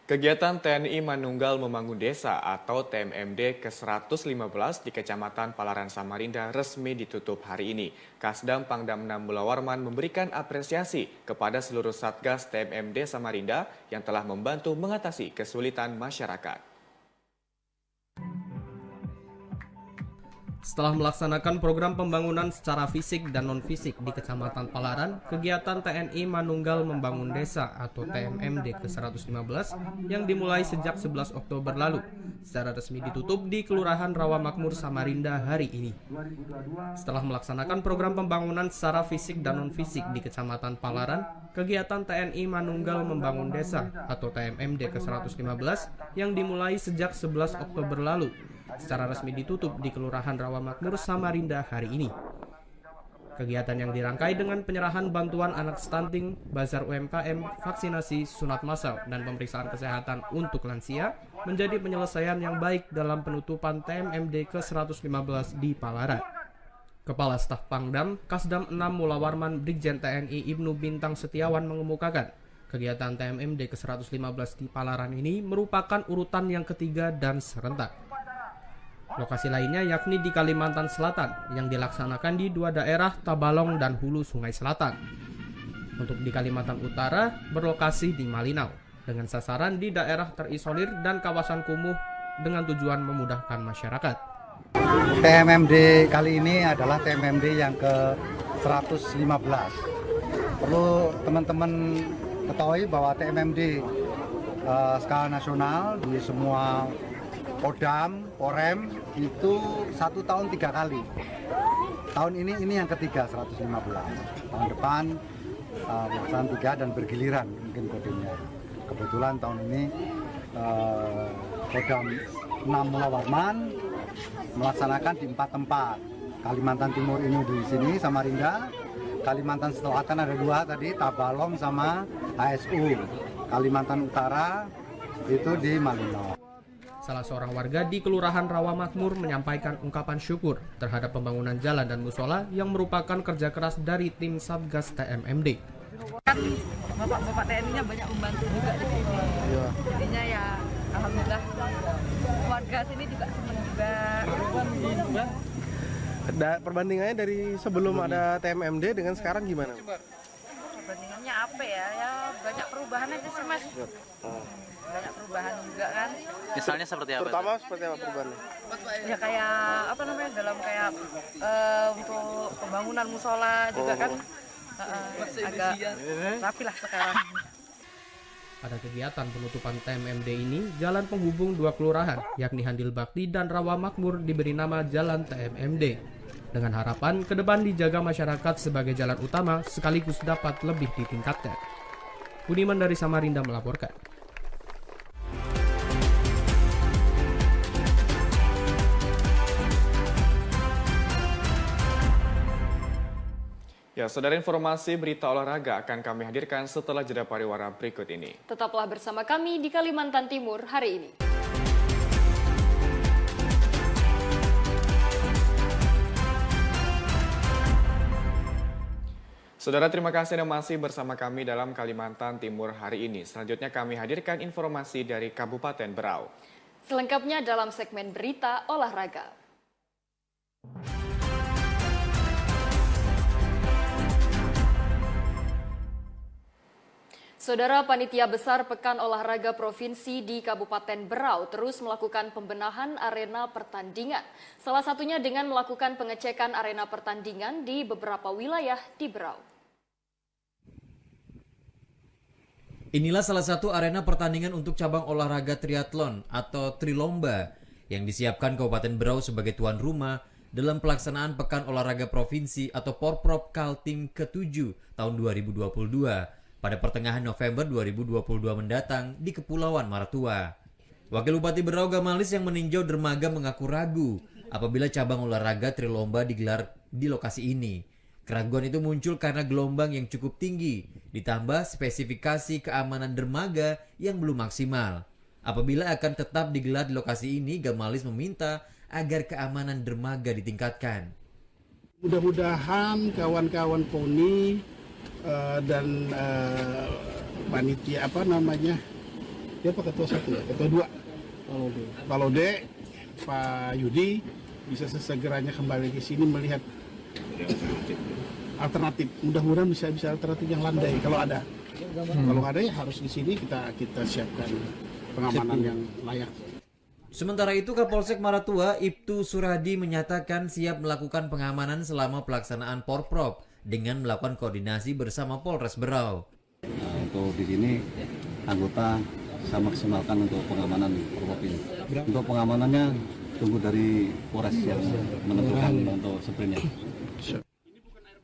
Kegiatan TNI Manunggal Membangun Desa atau TMMD ke-115 di Kecamatan Palaran Samarinda resmi ditutup hari ini. Kasdam Pangdam 6 Mulawarman memberikan apresiasi kepada seluruh Satgas TMMD Samarinda yang telah membantu mengatasi kesulitan masyarakat. Setelah melaksanakan program pembangunan secara fisik dan non-fisik di Kecamatan Palaran, kegiatan TNI Manunggal Membangun Desa atau TMMD ke-115 yang dimulai sejak 11 Oktober lalu secara resmi ditutup di Kelurahan Rawamakmur Samarinda hari ini. Setelah melaksanakan program pembangunan secara fisik dan non-fisik di Kecamatan Palaran, kegiatan TNI Manunggal Membangun Desa atau TMMD ke-115 yang dimulai sejak 11 Oktober lalu secara resmi ditutup di Kelurahan Rawamakmur Samarinda hari ini. Kegiatan yang dirangkai dengan penyerahan bantuan anak stunting, bazar UMKM, vaksinasi, sunat massal, dan pemeriksaan kesehatan untuk lansia menjadi penyelesaian yang baik dalam penutupan TMMD ke-115 di Palaran. Kepala Staf Pangdam, Kasdam 6 Mulawarman Brigjen TNI Ibnu Bintang Setiawan mengemukakan, kegiatan TMMD ke-115 di Palaran ini merupakan urutan yang ketiga dan serentak. Lokasi lainnya yakni di Kalimantan Selatan yang dilaksanakan di dua daerah Tabalong dan Hulu Sungai Selatan. Untuk di Kalimantan Utara berlokasi di Malinau dengan sasaran di daerah terisolir dan kawasan kumuh dengan tujuan memudahkan masyarakat. TMMD kali ini adalah TMMD yang ke-115. Perlu teman-teman ketahui bahwa TMMD skala nasional di semua Kodam, Porem itu 1 tahun 3 kali. Tahun ini yang ketiga 115. Tahun depan pelaksanaan 3 dan bergiliran mungkin kodenya. Kebetulan tahun ini Kodam 6 Mulawarman melaksanakan di 4 tempat. Kalimantan Timur ini di sini Samarinda, Kalimantan Selatan ada 2 tadi, Tabalong sama HSU. Kalimantan Utara itu di Malinau. Salah seorang warga di Kelurahan Rawamakmur menyampaikan ungkapan syukur terhadap pembangunan jalan dan musola yang merupakan kerja keras dari tim Satgas TMMD. Kan bapak-bapak TNI-nya banyak membantu juga di sini. Iya. Jadinya ya alhamdulillah warga sini juga senang juga. Perbandingannya dari sebelum ada TMMD dengan sekarang gimana? Perbandingannya apa ya? Ya banyak perubahan aja sih Mas. Banyak perubahan juga kan. Misalnya seperti apa? Terutama seperti apa perubahannya? Ya kayak apa namanya dalam kayak untuk pembangunan musola juga kan agak rapi lah sekarang. Pada kegiatan penutupan TMMD ini, jalan penghubung dua kelurahan, yakni Handil Bakti dan Rawa Makmur diberi nama Jalan TMMD. Dengan harapan ke depan dijaga masyarakat sebagai jalan utama sekaligus dapat lebih ditingkatkan. Budiman dari Samarinda melaporkan. Ya, saudara, informasi berita olahraga akan kami hadirkan setelah jeda pariwara berikut ini. Tetaplah bersama kami di Kalimantan Timur hari ini. Saudara, terima kasih Anda masih bersama kami dalam Kalimantan Timur hari ini. Selanjutnya kami hadirkan informasi dari Kabupaten Berau. Selengkapnya dalam segmen berita olahraga. Saudara, Panitia Besar Pekan Olahraga Provinsi di Kabupaten Berau terus melakukan pembenahan arena pertandingan. Salah satunya dengan melakukan pengecekan arena pertandingan di beberapa wilayah di Berau. Inilah salah satu arena pertandingan untuk cabang olahraga triathlon atau trilomba yang disiapkan Kabupaten Berau sebagai tuan rumah dalam pelaksanaan Pekan Olahraga Provinsi atau Porprov Kaltim ke-7 tahun 2022. Pada pertengahan November 2022 mendatang di Kepulauan Maratua. Wakil Bupati Berau Gamalis yang meninjau dermaga mengaku ragu apabila cabang olahraga trilomba digelar di lokasi ini. Keraguan itu muncul karena gelombang yang cukup tinggi, ditambah spesifikasi keamanan dermaga yang belum maksimal. Apabila akan tetap digelar di lokasi ini, Gamalis meminta agar keamanan dermaga ditingkatkan. Mudah-mudahan kawan-kawan PONI dan panitia dia ketua satu ya, ketua dua Palode, Pak Yudi bisa sesegeranya kembali ke sini melihat alternatif. Mudah-mudahan bisa alternatif yang landai kalau ada. Kalau ada ya harus di sini kita siapkan pengamanan yang layak. Sementara itu, Kapolsek Maratua Ibtu Suradi menyatakan siap melakukan pengamanan selama pelaksanaan Porprov dengan melakukan koordinasi bersama Polres Berau. Untuk di sini anggota saya maksimalkan untuk pengamanan Porprov ini. Untuk pengamanannya tunggu dari Polres yang menentukan untuk sprintnya.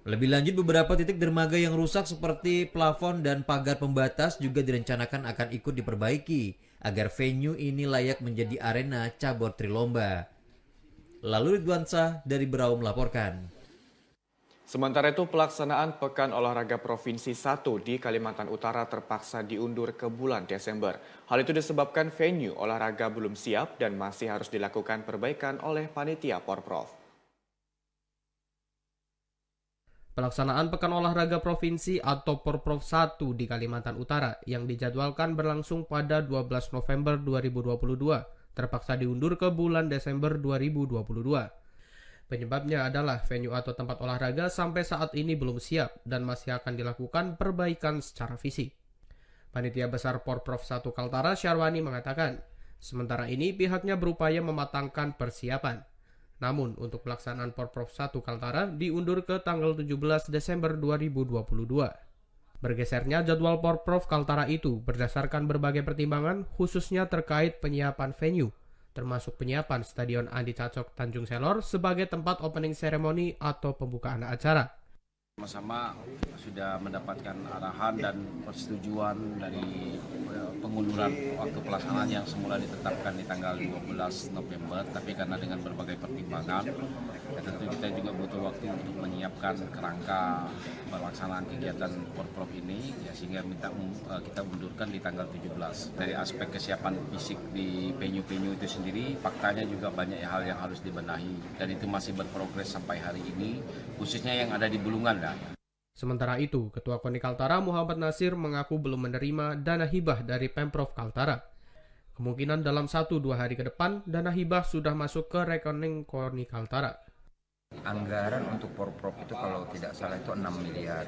Lebih lanjut, beberapa titik dermaga yang rusak seperti plafon dan pagar pembatas juga direncanakan akan ikut diperbaiki agar venue ini layak menjadi arena cabur trilomba. Lalu Ridwan Shah dari Berau melaporkan. Sementara itu, pelaksanaan Pekan Olahraga Provinsi 1 di Kalimantan Utara terpaksa diundur ke bulan Desember. Hal itu disebabkan venue olahraga belum siap dan masih harus dilakukan perbaikan oleh panitia Porprov. Pelaksanaan Pekan Olahraga Provinsi atau Porprov 1 di Kalimantan Utara yang dijadwalkan berlangsung pada 12 November 2022 terpaksa diundur ke bulan Desember 2022. Penyebabnya adalah venue atau tempat olahraga sampai saat ini belum siap dan masih akan dilakukan perbaikan secara fisik. Panitia Besar Porprov 1 Kaltara Syarwani mengatakan, sementara ini pihaknya berupaya mematangkan persiapan. Namun untuk pelaksanaan Porprov 1 Kaltara diundur ke tanggal 17 Desember 2022. Bergesernya jadwal Porprov Kaltara itu berdasarkan berbagai pertimbangan khususnya terkait penyiapan venue, termasuk penyiapan Stadion Andi Cacok Tanjung Selor sebagai tempat opening ceremony atau pembukaan acara. Sama-sama sudah mendapatkan arahan dan persetujuan dari pengunduran waktu pelaksanaan yang semula ditetapkan di tanggal 12 November, tapi karena dengan berbagai pertimbangan, ya tentu kita juga butuh waktu untuk menyiapkan kerangka pelaksanaan kegiatan Porprov ini, ya sehingga kita mundurkan di tanggal 17. Dari aspek kesiapan fisik di venue-venue itu sendiri, faktanya juga banyak hal yang harus dibenahi, dan itu masih berprogres sampai hari ini, khususnya yang ada di Bulungan. Sementara itu, Ketua KONI Kaltara Muhammad Nasir mengaku belum menerima dana hibah dari Pemprov Kaltara. Kemungkinan dalam 1-2 hari ke depan, dana hibah sudah masuk ke rekening KONI Kaltara. Anggaran untuk Porprov itu kalau tidak salah itu 6 miliar.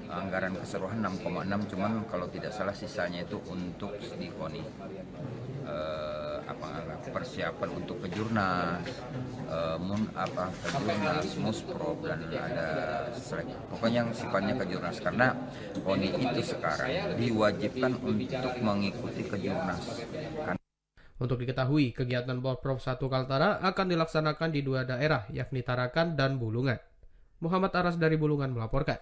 Anggaran keseluruhan 6,6, cuman kalau tidak salah sisanya itu untuk di KONI. Persiapan untuk kejurnas, kejurnas, Musprov, dan ada selek. Pokoknya yang sifatnya kejurnas, karena KONI itu sekarang diwajibkan untuk mengikuti kejurnas. Untuk diketahui, kegiatan Porprov 1 Kaltara akan dilaksanakan di 2 daerah, yakni Tarakan dan Bulungan. Muhammad Aras dari Bulungan melaporkan.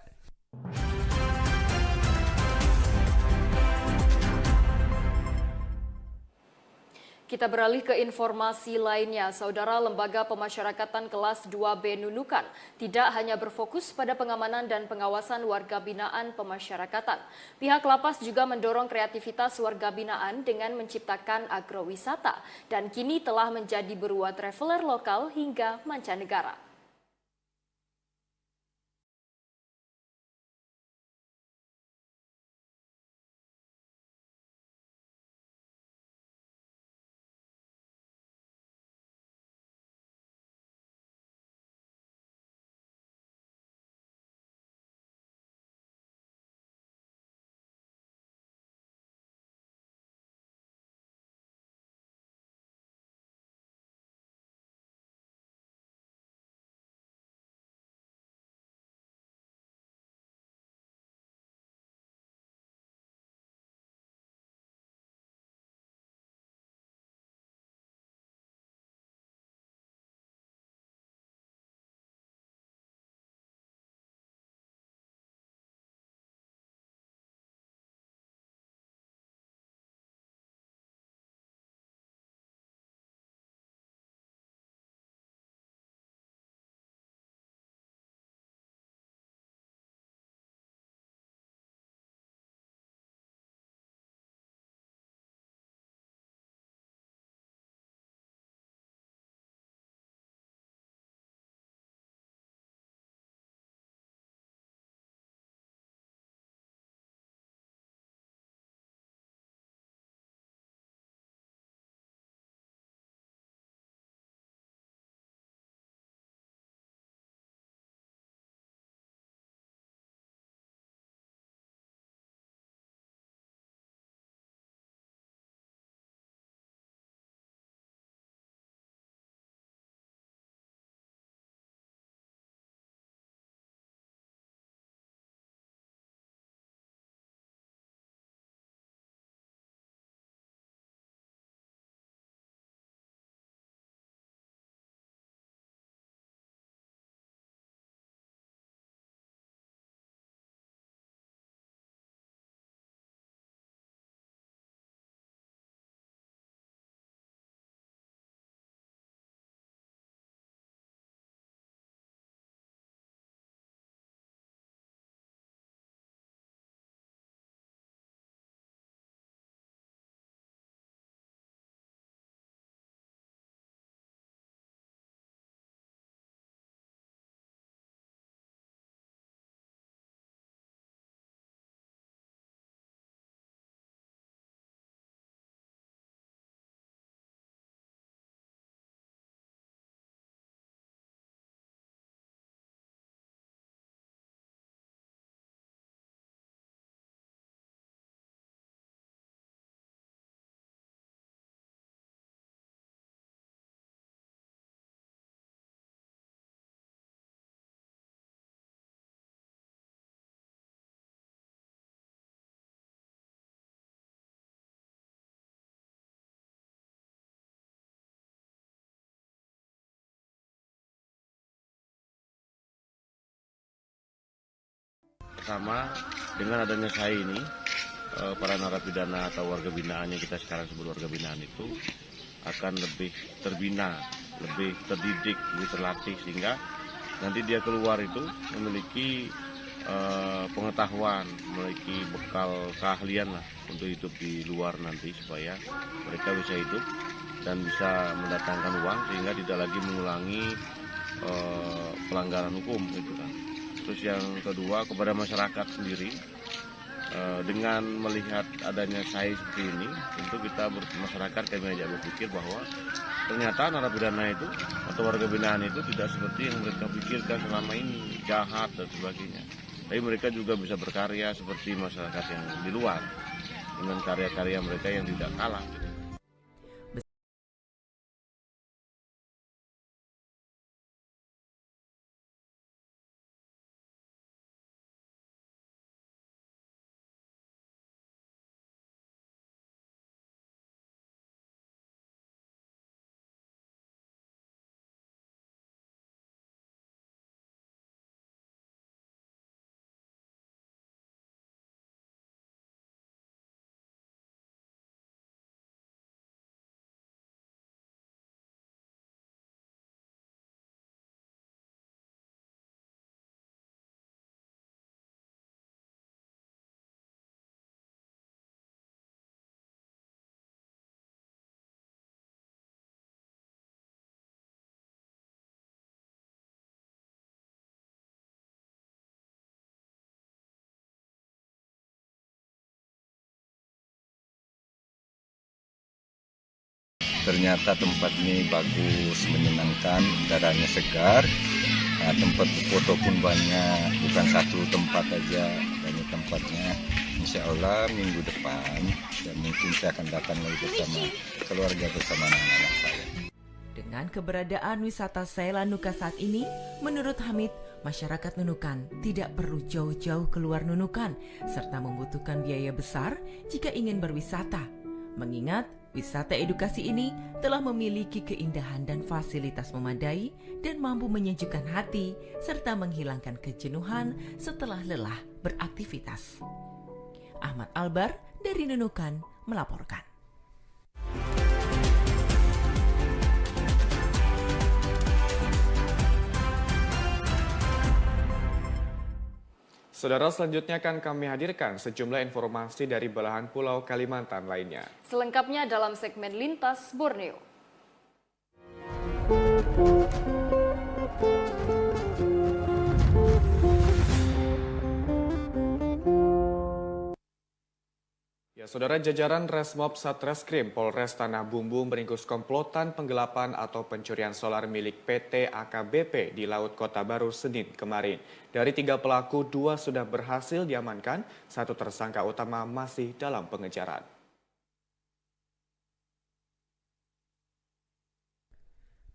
Kita beralih ke informasi lainnya. Saudara, Lembaga Pemasyarakatan Kelas 2B Nunukan tidak hanya berfokus pada pengamanan dan pengawasan warga binaan pemasyarakatan. Pihak lapas juga mendorong kreativitas warga binaan dengan menciptakan agrowisata dan kini telah menjadi beruah traveler lokal hingga mancanegara. Pertama, dengan adanya SAI ini, para narapidana atau warga binaan yang kita sekarang sebut warga binaan itu akan lebih terbina, lebih terdidik, lebih terlatih, sehingga nanti dia keluar itu memiliki pengetahuan, memiliki bekal keahlian lah untuk hidup di luar nanti, supaya mereka bisa hidup dan bisa mendatangkan uang sehingga tidak lagi mengulangi pelanggaran hukum gitu kan. Terus yang kedua, kepada masyarakat sendiri, dengan melihat adanya SAI seperti ini, tentu kita masyarakat kami ajak berpikir bahwa ternyata narapidana itu atau warga binaan itu tidak seperti yang mereka pikirkan selama ini, jahat dan sebagainya. Tapi mereka juga bisa berkarya seperti masyarakat yang di luar dengan karya-karya mereka yang tidak kalah. Ternyata tempat ini bagus, menyenangkan, udaranya segar. Nah, tempat foto pun banyak, bukan satu tempat aja, banyak tempatnya. Insya Allah minggu depan, dan mungkin saya akan datang lagi bersama keluarga, bersama anak-anak saya. Dengan keberadaan wisata Sela Nuka saat ini, menurut Hamid, masyarakat Nunukan tidak perlu jauh-jauh keluar Nunukan, serta membutuhkan biaya besar jika ingin berwisata. Mengingat wisata edukasi ini telah memiliki keindahan dan fasilitas memadai dan mampu menyejukkan hati serta menghilangkan kejenuhan setelah lelah beraktivitas. Ahmad Albar dari Nunukan melaporkan. Saudara, selanjutnya akan kami hadirkan sejumlah informasi dari belahan pulau Kalimantan lainnya. Selengkapnya dalam segmen Lintas Borneo. Ya, saudara, jajaran Resmob Satreskrim Polres Tanah Bumbu meringkus komplotan penggelapan atau pencurian solar milik PT AKBP di Laut Kota Baru Senin kemarin. Dari 3 pelaku, 2 sudah berhasil diamankan, 1 tersangka utama masih dalam pengejaran.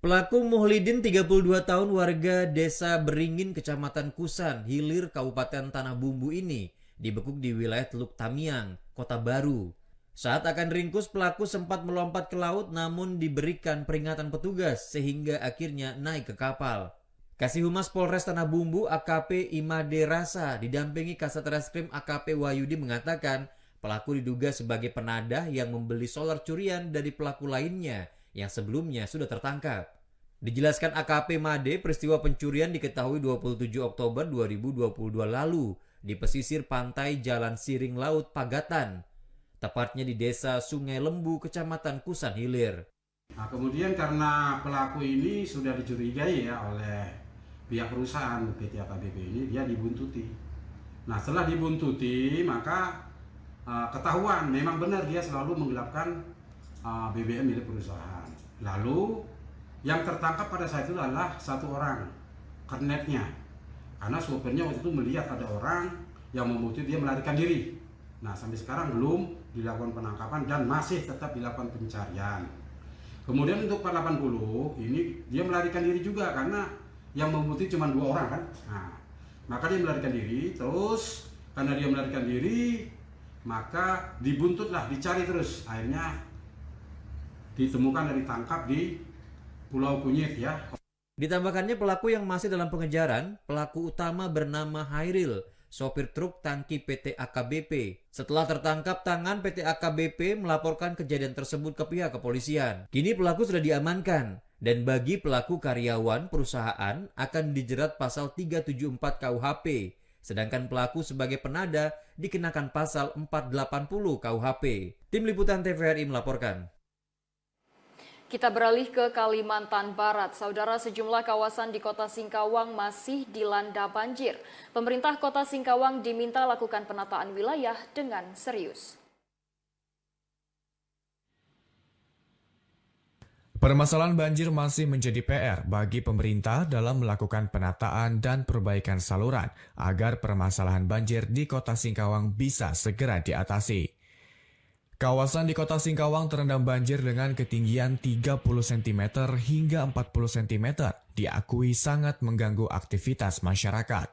Pelaku Muhlidin, 32 tahun, warga Desa Beringin, Kecamatan Kusan, Hilir, Kabupaten Tanah Bumbu ini dibekuk di wilayah Teluk Tamiang, Kota Baru. Saat akan ringkus, pelaku sempat melompat ke laut namun diberikan peringatan petugas sehingga akhirnya naik ke kapal. Kasih Humas Polres Tanah Bumbu AKP Imade Rasa didampingi Kasat Reskrim AKP Wahyudi mengatakan pelaku diduga sebagai penadah yang membeli solar curian dari pelaku lainnya yang sebelumnya sudah tertangkap. Dijelaskan AKP Made, peristiwa pencurian diketahui 27 Oktober 2022 lalu di pesisir pantai Jalan Siring Laut Pagatan, tepatnya di Desa Sungai Lembu, Kecamatan Kusan Hilir. Nah, kemudian karena pelaku ini sudah dicurigai ya oleh pihak perusahaan PT AKBP ini, dia dibuntuti. Nah, setelah dibuntuti maka ketahuan memang benar dia selalu menggelapkan BBM milik perusahaan. Lalu yang tertangkap pada saat itu adalah 1 orang, kernetnya. Karena sopirnya waktu itu melihat ada orang yang membutuhkan, dia melarikan diri. Nah, sampai sekarang belum dilakukan penangkapan dan masih tetap dilakukan pencarian. Kemudian untuk 480 ini dia melarikan diri juga karena yang membutuhkan cuma 2 orang kan. Nah, maka dia melarikan diri, terus karena dia melarikan diri maka dibuntutlah, dicari terus. Akhirnya ditemukan dan ditangkap di Pulau Kunyit ya. Ditambahkannya pelaku yang masih dalam pengejaran, pelaku utama bernama Hairil, sopir truk tangki PT AKBP. Setelah tertangkap tangan, PT AKBP melaporkan kejadian tersebut ke pihak kepolisian. Kini pelaku sudah diamankan, dan bagi pelaku karyawan perusahaan akan dijerat pasal 374 KUHP. Sedangkan pelaku sebagai penada dikenakan pasal 480 KUHP. Tim Liputan TVRI melaporkan. Kita beralih ke Kalimantan Barat. Saudara, sejumlah kawasan di Kota Singkawang masih dilanda banjir. Pemerintah Kota Singkawang diminta lakukan penataan wilayah dengan serius. Permasalahan banjir masih menjadi PR bagi pemerintah dalam melakukan penataan dan perbaikan saluran agar permasalahan banjir di Kota Singkawang bisa segera diatasi. Kawasan di Kota Singkawang terendam banjir dengan ketinggian 30 cm hingga 40 cm diakui sangat mengganggu aktivitas masyarakat.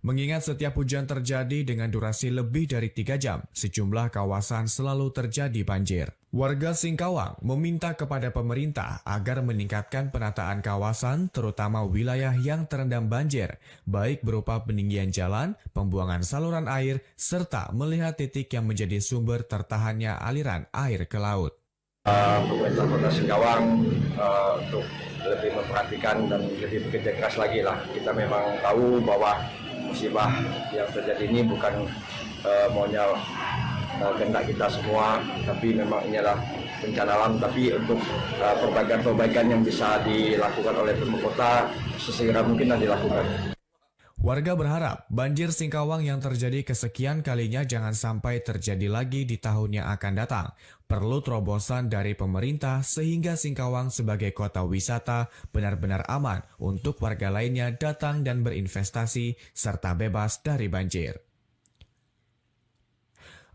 Mengingat setiap hujan terjadi dengan durasi lebih dari 3 jam, sejumlah kawasan selalu terjadi banjir. Warga Singkawang meminta kepada pemerintah agar meningkatkan penataan kawasan, terutama wilayah yang terendam banjir, baik berupa peninggian jalan, pembuangan saluran air, serta melihat titik yang menjadi sumber tertahannya aliran air ke laut. Pemerintah Kota Singkawang untuk lebih memperhatikan dan lebih bekerja keras lagi lah. Kita memang tahu bahwa musibah yang terjadi ini bukan maunya kehendak kita semua, tapi memang ini adalah bencana alam. Tapi untuk perbaikan-perbaikan yang bisa dilakukan oleh pemerintah kota sesegera mungkin dilakukan. Warga berharap banjir Singkawang yang terjadi kesekian kalinya jangan sampai terjadi lagi di tahun yang akan datang. Perlu terobosan dari pemerintah sehingga Singkawang sebagai kota wisata benar-benar aman untuk warga lainnya datang dan berinvestasi serta bebas dari banjir.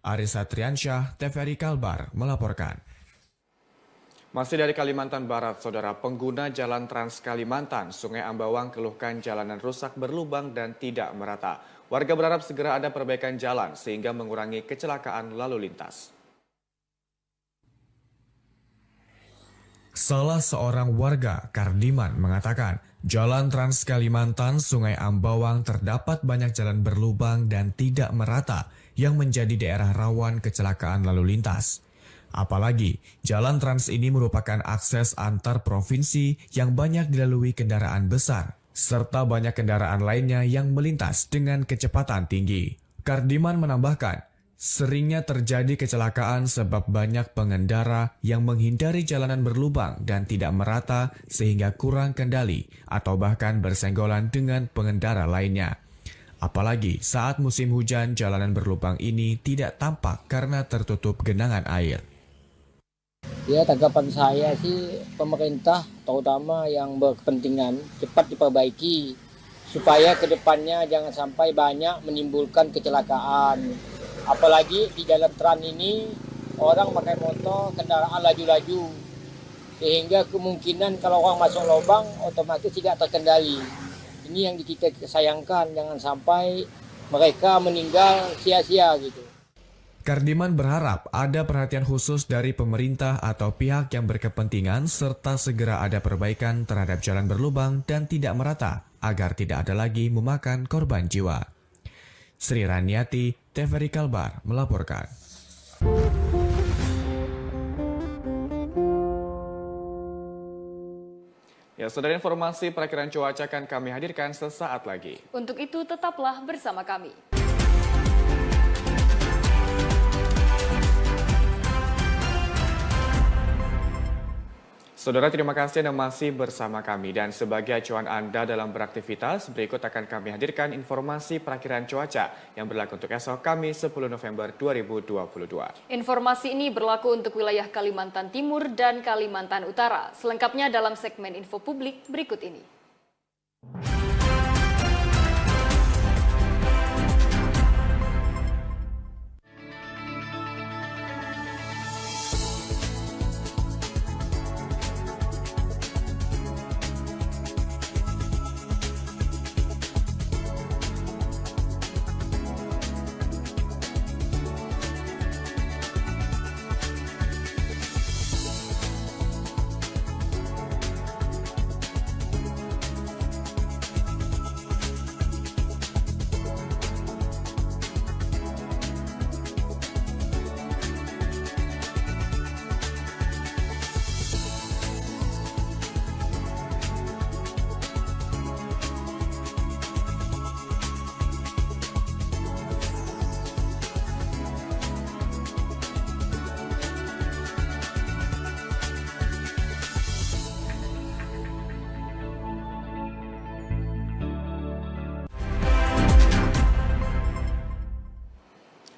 Arisa Triansyah, TVRI Kalbar melaporkan. Masih dari Kalimantan Barat, Saudara, pengguna jalan Trans Kalimantan, Sungai Ambawang keluhkan jalanan rusak berlubang dan tidak merata. Warga berharap segera ada perbaikan jalan sehingga mengurangi kecelakaan lalu lintas. Salah seorang warga, Kardiman, mengatakan jalan Trans Kalimantan Sungai Ambawang terdapat banyak jalan berlubang dan tidak merata yang menjadi daerah rawan kecelakaan lalu lintas. Apalagi, jalan trans ini merupakan akses antar provinsi yang banyak dilalui kendaraan besar, serta banyak kendaraan lainnya yang melintas dengan kecepatan tinggi. Kardiman menambahkan, seringnya terjadi kecelakaan sebab banyak pengendara yang menghindari jalanan berlubang dan tidak merata sehingga kurang kendali atau bahkan bersenggolan dengan pengendara lainnya. Apalagi saat musim hujan, jalanan berlubang ini tidak tampak karena tertutup genangan air. Ya, tanggapan saya sih pemerintah terutama yang berkepentingan cepat diperbaiki supaya kedepannya jangan sampai banyak menimbulkan kecelakaan. Apalagi di jalan trans ini orang pakai motor, kendaraan laju-laju sehingga kemungkinan kalau orang masuk lubang otomatis tidak terkendali. Ini yang kita sayangkan, jangan sampai mereka meninggal sia-sia gitu. Kardiman berharap ada perhatian khusus dari pemerintah atau pihak yang berkepentingan serta segera ada perbaikan terhadap jalan berlubang dan tidak merata agar tidak ada lagi memakan korban jiwa. Sri Raniati, TVRI Kalbar melaporkan. Ya, saudara, informasi perakiraan cuaca akan kami hadirkan sesaat lagi. Untuk itu tetaplah bersama kami. Saudara, terima kasih Anda masih bersama kami. Dan sebagai acuan Anda dalam beraktivitas, berikut akan kami hadirkan informasi perakiraan cuaca yang berlaku untuk esok Kamis 10 November 2022. Informasi ini berlaku untuk wilayah Kalimantan Timur dan Kalimantan Utara. Selengkapnya dalam segmen info publik berikut ini.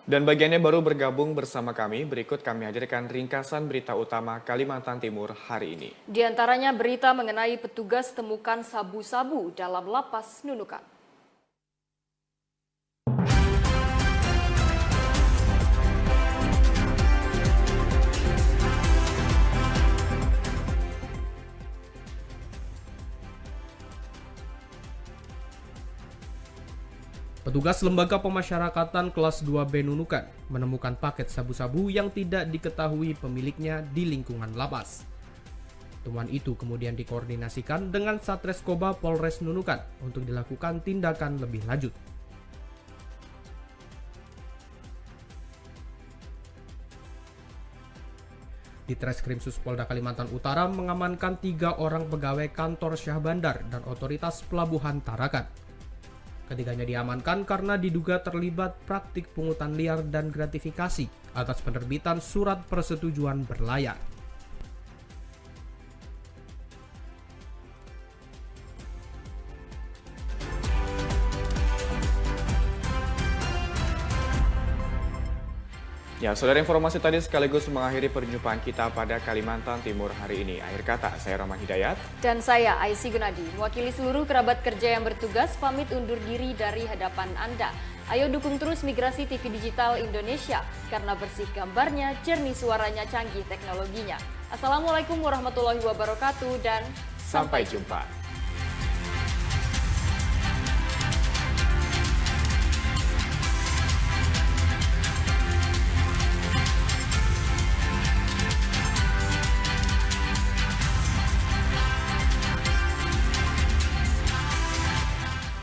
Dan bagiannya baru bergabung bersama kami, berikut kami hadirkan ringkasan berita utama Kalimantan Timur hari ini. Di antaranya berita mengenai petugas temukan sabu-sabu dalam lapas Nunukan. Petugas Lembaga Pemasyarakatan kelas 2B Nunukan menemukan paket sabu-sabu yang tidak diketahui pemiliknya di lingkungan lapas. Temuan itu kemudian dikoordinasikan dengan Satreskoba Polres Nunukan untuk dilakukan tindakan lebih lanjut. Ditreskrimsus Polda Kalimantan Utara mengamankan 3 orang pegawai kantor Syah Bandar dan otoritas pelabuhan Tarakan. Ketiganya diamankan karena diduga terlibat praktik pungutan liar dan gratifikasi atas penerbitan surat persetujuan berlayar. Ya, saudara, informasi tadi sekaligus mengakhiri perjumpaan kita pada Kalimantan Timur hari ini. Akhir kata, saya Rama Hidayat. Dan saya Aisy Gunadi, mewakili seluruh kerabat kerja yang bertugas, pamit undur diri dari hadapan Anda. Ayo dukung terus Migrasi TV Digital Indonesia, karena bersih gambarnya, jernih suaranya, canggih teknologinya. Assalamualaikum warahmatullahi wabarakatuh, dan sampai jumpa.